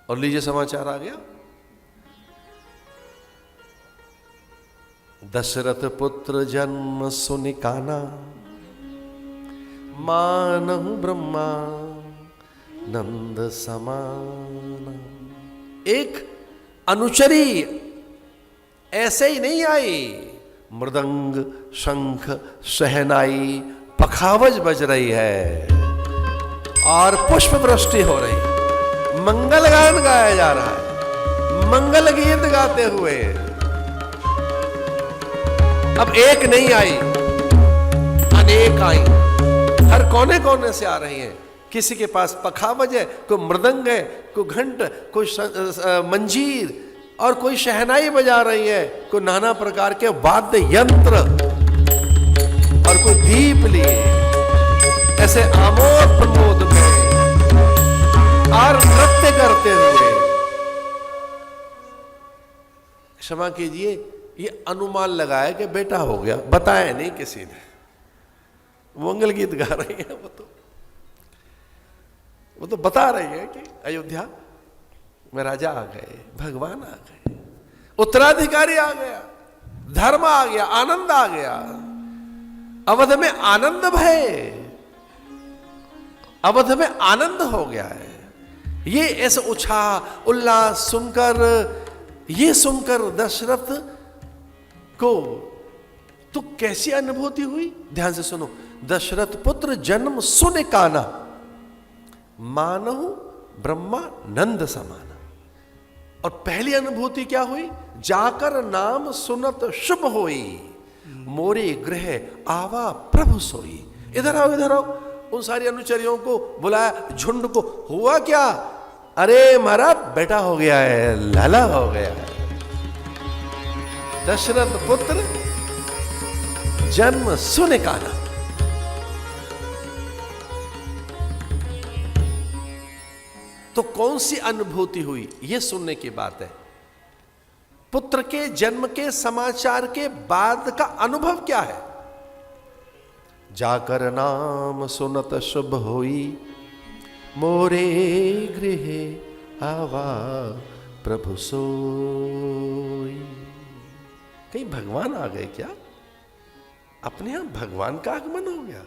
और लीजिए समाचार आ गया, दशरथ पुत्र जन्म सुनि काना, मानहु ब्रह्मा नंद समान। एक अनुचरी ऐसे ही नहीं आई, मृदंग शंख शहनाई पखावज बज रही है और पुष्प वृष्टि हो रही, मंगल गान गाया जा रहा है, मंगल गीत गाते हुए। अब एक नहीं आई, अनेक आई, हर कोने कोने से आ रही हैं। किसी के पास पखावज है, कोई मृदंग है, कोई घंट, कोई मंजीर और कोई शहनाई बजा रही है, कोई नाना प्रकार के वाद्य यंत्र और कोई दीप लिए ऐसे आमोद प्रमोद में और नृत्य करते हुए। क्षमा कीजिए, ये अनुमान लगाया कि बेटा हो गया, बताया नहीं किसी ने, मंगल गीत गा रही है। वो तो बता रही है कि अयोध्या में राजा आ गए, भगवान आ गए, उत्तराधिकारी आ गया, धर्म आ गया, आनंद आ गया। अवध में आनंद भय, अवध में आनंद हो गया है। ये ऐसा उत्साह उल्लास सुनकर, ये सुनकर दशरथ को तो कैसी अनुभूति हुई, ध्यान से सुनो। दशरथ पुत्र जन्म सुन काना, मानहु ब्रह्मा नंद समाना। और पहली अनुभूति क्या हुई, जाकर नाम सुनत शुभ होई, मोरे गृह आवा प्रभु सोई। इधर आओ, इधर आओ। उन सारी अनुचरियों को बुलाया, झुंड को। हुआ क्या, अरे महाराज बेटा हो गया है, लाला हो गया है। दशरथ पुत्र जन्म सुन काना। तो कौन सी अनुभूति हुई, यह सुनने की बात है। पुत्र के जन्म के समाचार के बाद का अनुभव क्या है, जाकर नाम सुनत शुभ होई, मोरे गृह आवा प्रभु सोई। कहीं भगवान आ गए क्या, अपने यहां भगवान का आगमन हो गया,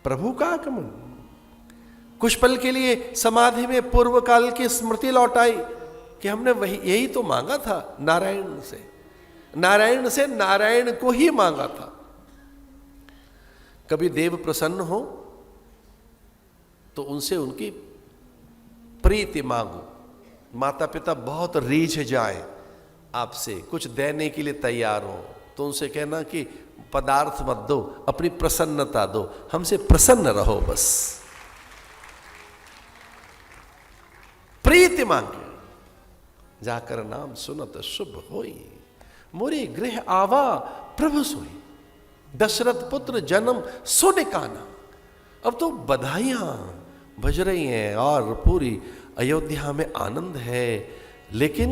प्रभु का आगमन। कुछ पल के लिए समाधि में पूर्व काल की स्मृति लौट आई कि हमने वही यही तो मांगा था नारायण से, नारायण से नारायण को ही मांगा था। कभी देव प्रसन्न हो तो उनसे उनकी प्रीति मांगो। माता पिता बहुत रीझ जाए आपसे, कुछ देने के लिए तैयार हो, तो उनसे कहना कि पदार्थ मत दो, अपनी प्रसन्नता दो, हमसे प्रसन्न रहो बस। प्रीति मांगे, जाकर नाम सुनत शुभ होई, मोरे गृह आवा प्रभु सोई। दशरथ पुत्र जन्म सुन काना। अब तो बधाइयां बज रही हैं और पूरी अयोध्या में आनंद है। लेकिन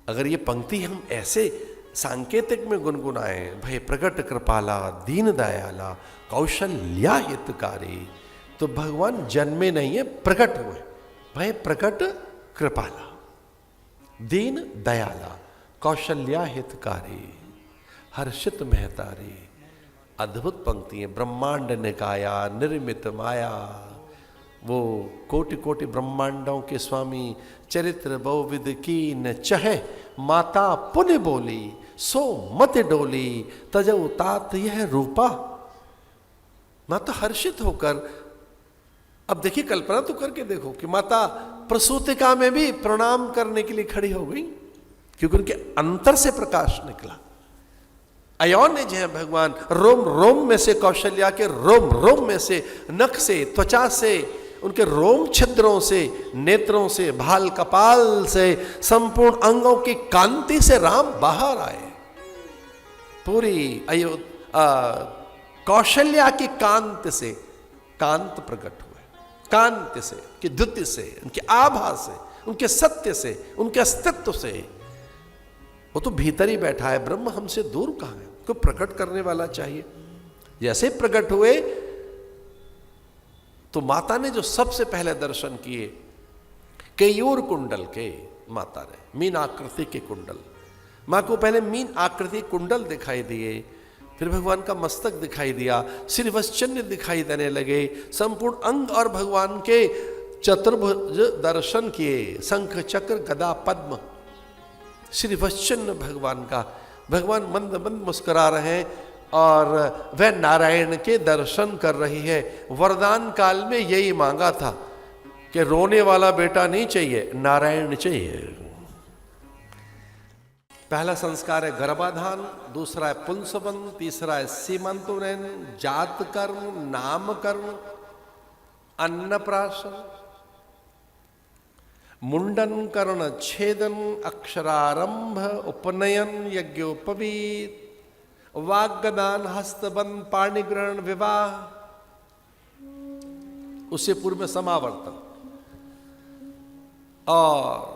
अगर ये पंक्ति हम ऐसे सांकेतिक में गुनगुनाए, भय प्रकट कृपाला दीन दयाला कौशल्या हितकारी, तो भगवान जन्मे नहीं है, प्रकट हुए। भय प्रकट कृपाला दीन दयाला कौशल्या हितकारी हर्षित महतारी। अद्भुत पंक्ति है। ब्रह्मांड निकाया निर्मित माया, वो कोटि कोटि ब्रह्मांडों के स्वामी, चरित्र बहुविध की न चहे, माता पुण्य बोली सो मत डोली, तजऊ तात यह रूपा। माता हर्षित होकर, अब देखिए कल्पना तो करके देखो कि माता प्रसूतिका में भी प्रणाम करने के लिए खड़ी हो गई, क्योंकि उनके अंतर से प्रकाश निकला। अयोनिज है भगवान, रोम रोम में से, कौशल्या के रोम रोम में से, नख से, त्वचा से, उनके रोम छिद्रों से, नेत्रों से, भाल कपाल से, संपूर्ण अंगों की कांति से राम बाहर आए। पूरी कौशल्या की कांति से कांत प्रकट हुए, कांति से, कि द्युति से, उनके आभा से, उनके सत्य से, उनके अस्तित्व से। वो तो भीतर ही बैठा है, ब्रह्म हमसे दूर कहां है, को प्रकट करने वाला चाहिए। जैसे प्रकट हुए तो माता ने जो सबसे पहले दर्शन किए केयूर कुंडल के माता ने, मीन आकृति के कुंडल। मां को पहले मीन आकृति कुंडल दिखाई दिए, फिर भगवान का मस्तक दिखाई दिया, श्रीवत्सचिन्ह दिखाई देने लगे, संपूर्ण अंग और भगवान के चतुर्भुज दर्शन किए, शंख चक्र गदा पद्म श्रीवत्सचिन्ह भगवान का। भगवान मंद मंद मुस्कुरा रहे हैं और वह नारायण के दर्शन कर रही है। वरदान काल में यही मांगा था कि रोने वाला बेटा नहीं चाहिए, नारायण चाहिए। पहला संस्कार है गर्भाधान, दूसरा है पुंसवन, तीसरा है सीमंतोनयन, जातकर्म, नामकर्म, अन्नप्राशन, मुंडन, कर्ण छेदन, अक्षरारंभ, उपनयन, यज्ञोपवीत, वाग्दान, हस्तबंध, पाणिग्रहण, विवाह, उससे पूर्व में समावर्तन, और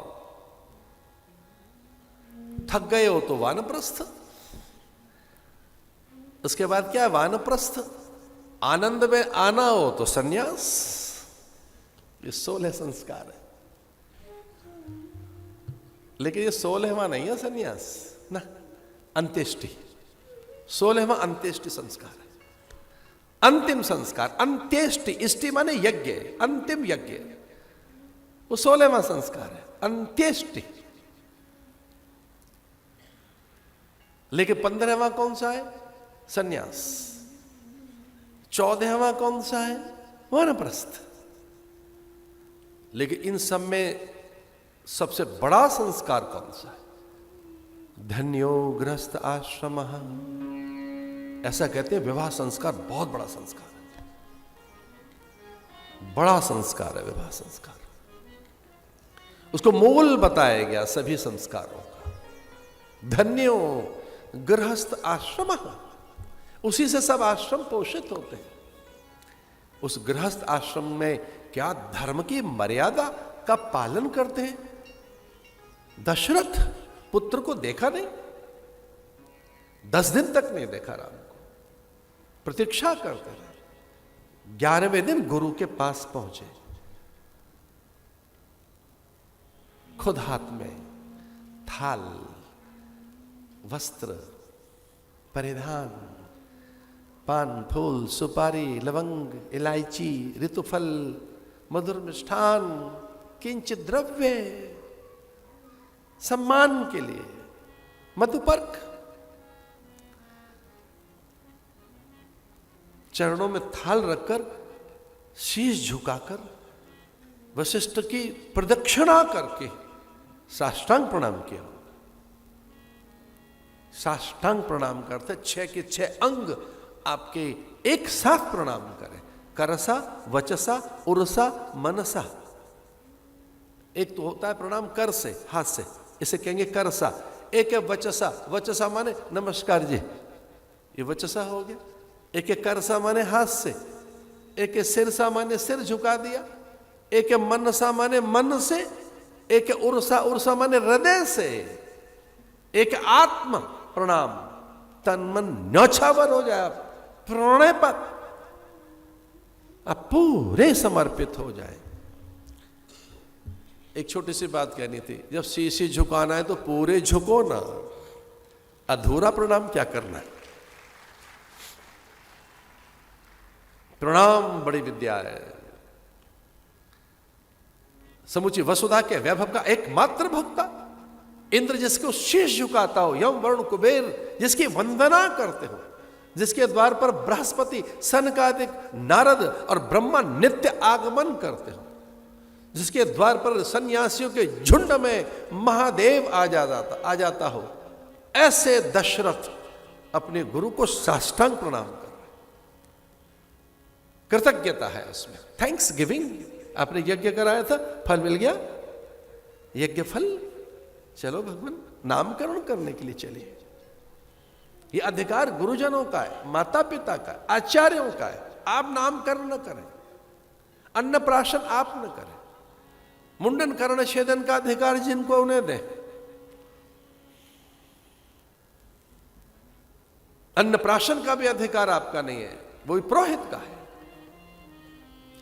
थक गए हो तो वानप्रस्थ। उसके बाद क्या है? वानप्रस्थ। आनंद में आना हो तो सन्यास। ये 16 संस्कार है, लेकिन ये 16वां नहीं है सन्यास ना, अंत्येष्टि। 16वां अंत्येष्टि संस्कार है, अंतिम संस्कार। अंत्येष्टि, इष्टि माने यज्ञ, अंतिम यज्ञ, वो 16वां संस्कार है, अंत्येष्टि। लेकिन 15वां कौन सा है? सन्यास। 14वां कौन सा है? वानप्रस्थ। लेकिन इन सब में सबसे बड़ा संस्कार कौन सा है? धन्यो गृहस्थ आश्रम। ऐसा कहते हैं विवाह संस्कार बहुत बड़ा संस्कार है, बड़ा संस्कार है विवाह संस्कार। उसको मोल बताया गया सभी संस्कारों का। धन्यो गृहस्थ आश्रम, उसी से सब आश्रम पोषित होते हैं। उस गृहस्थ आश्रम में क्या धर्म की मर्यादा का पालन करते हैं। दशरथ पुत्र को देखा नहीं, 10 दिन तक नहीं देखा राम को, प्रतीक्षा करते रहे। 11वें दिन गुरु के पास पहुंचे, खुद हाथ में थाल, वस्त्र, परिधान, पान, फूल, सुपारी, लवंग, इलायची, ऋतुफल, मधुर मिष्ठान, किंचित द्रव्य, सम्मान के लिए मधुपर्क, चरणों में थाल रखकर, शीश झुकाकर, वशिष्ठ की प्रदक्षिणा करके साष्टांग प्रणाम किया। साष्टांग प्रणाम करते 6 के 6 अंग आपके एक साथ प्रणाम करें। करसा, वचसा, उरसा, मनसा। एक तो होता है प्रणाम कर से, हाथ से, इसे कहेंगे करसा। एक है वचसा, वचसा माने नमस्कार जी, ये वचसा हो गया। एक है करसा माने हाथ से, एक है सिरसा माने सिर झुका दिया, एक है मनसा माने मन से, एक है उरसा, उरसा माने हृदय से, एक आत्म प्रणाम, तन मन न्यौछावर हो जाए, प्रणय पर आप पूरे समर्पित हो जाए। एक छोटी सी बात कहनी थी, जब शीशी झुकाना है तो पूरे झुको ना, अधूरा प्रणाम क्या करना है। प्रणाम बड़ी विद्या है। समुची वसुधा के वैभव का एकमात्र भोक्ता इंद्र जिसको शीश झुकाता हो, यम वरुण कुबेर जिसकी वंदना करते हो, जिसके द्वार पर बृहस्पति, सनकादिक, नारद और ब्रह्मा नित्य आगमन करते हो, जिसके द्वार पर सन्यासियों के झुंड में महादेव आ जाता हो, ऐसे दशरथ अपने गुरु को साष्टांग प्रणाम कर रहे। कृतज्ञता है उसमें, थैंक्स गिविंग। आपने यज्ञ कराया था, फल मिल गया, यज्ञ फल, चलो भगवान नामकरण करने के लिए चलिए। ये अधिकार गुरुजनों का है, माता पिता का, आचार्यों का है। आप नामकरण न करें, अन्नप्राशन आप न करें, मुंडन कर्ण छेदन का अधिकार जिनको उन्हें दें। अन्नप्राशन का भी अधिकार आपका नहीं है, वो पुरोहित का है।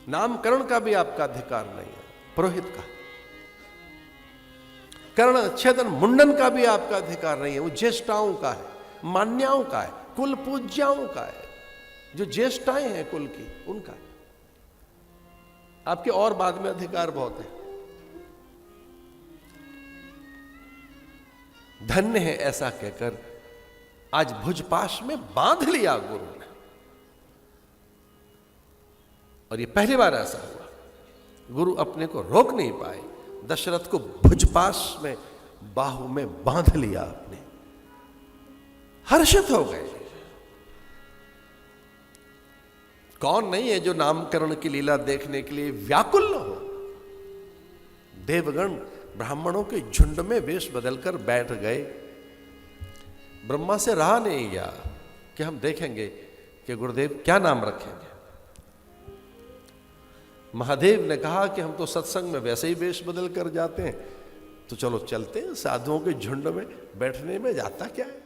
नामकरण का भी आपका अधिकार नहीं है, पुरोहित का। कर्ण छेदन मुंडन का भी आपका अधिकार नहीं है, वो ज्येष्ठाओं का है, मान्याओं का है, कुल पूज्याओं का है, जो ज्येष्ठाएं हैं कुल की उनका है। आपके और बाद में अधिकार बहुत है। धन्य है ऐसा कहकर आज भुजपाश में बांध लिया गुरु ने, और ये पहली बार ऐसा हुआ। गुरु अपने को रोक नहीं पाए, दशरथ को भुजपाश में बाहु में बांध लिया आपने, हर्षित हो गए। कौन नहीं है जो नामकरण की लीला देखने के लिए व्याकुल हो। देवगण ब्राह्मणों के झुंड में वेश बदलकर बैठ गए। ब्रह्मा से रहा नहीं गया कि हम देखेंगे कि गुरुदेव क्या नाम रखेंगे। महादेव ने कहा कि हम तो सत्संग में वैसे ही वेश बदल कर जाते हैं, तो चलो चलते हैं, साधुओं के झुंड में बैठने में जाता क्या है।